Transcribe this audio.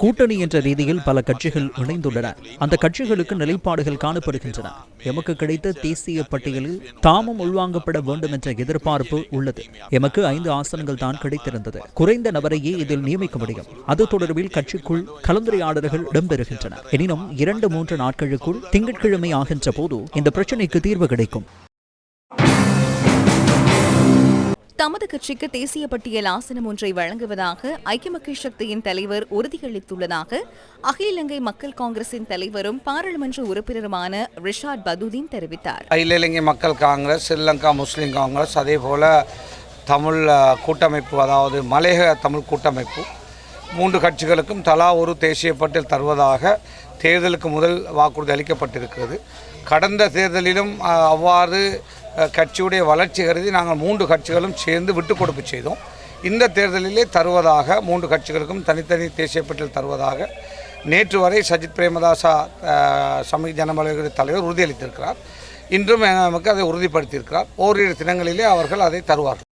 கூட்டணி என்ற ரீதியில் பல கட்சிகள் இணைந்துள்ளன. அந்த கட்சிகளுக்கு நிலைப்பாடுகள் காணப்படுகின்றன. எமக்கு கிடைத்த தேசிய பட்டியலில் தாமும் உள்வாங்கப்பட வேண்டும் என்ற எதிர்பார்ப்பு உள்ளது. எமக்கு 5 ஆசனங்கள் தான் கிடைத்திருந்தது. குறைந்த நபரையே இதில் நியமிக்க முடியும். அது தொடர்பில் கட்சிக்குள் கலந்துரையாடல்கள் இடம்பெறுகின்றன. எனினும் 2-3 நாட்களுக்குள் திங்கட்கிழமை ஆகின்ற போது இந்த பிரச்சினைக்கு தீர்வு கிடைக்கும். தமது கட்சிக்கு தேசிய பட்டியல் ஆசனம் ஒன்றை வழங்குவதாக ஐக்கிய மக்கள் சக்தியின் தலைவர் உறுதியளித்துள்ளதாக அகில இலங்கை மக்கள் காங்கிரசின் தலைவரும் பாராளுமன்ற உறுப்பினருமான ரிஷாட் பதுதீன் தெரிவித்தார். அகில இலங்கை மக்கள் காங்கிரஸ், ஸ்ரீலங்கா முஸ்லிம் காங்கிரஸ், அதேபோல தமிழ் கூட்டமைப்பு, அதாவது மலையக தமிழ் கூட்டமைப்பு 3 கட்சிகளுக்கும் தலா ஒரு தேசிய பட்டியல் தருவதாக தேர்தலுக்கு முதல் வாக்குறுதி அளிக்கப்பட்டிருக்கிறது. கடந்த தேர்தலிலும் அவ்வாறு கட்சியுடைய வளர்ச்சி கருதி நாங்கள் 3 கட்சிகளும் சேர்ந்து விட்டுக் கொடுப்பு செய்தோம். இந்த தேர்தலிலே தருவதாக 3 கட்சிகளுக்கும் தனித்தனி தேசிய பட்டியல் தருவதாக நேற்று வரை சஜித் பிரேமதாசா சமூக ஜனபல தலைவர் உறுதியளித்திருக்கிறார். இன்றும் நமக்கு அதை உறுதிப்படுத்தியிருக்கிறார். ஓரிரு தினங்களிலே அவர்கள் அதை தருவார்கள்.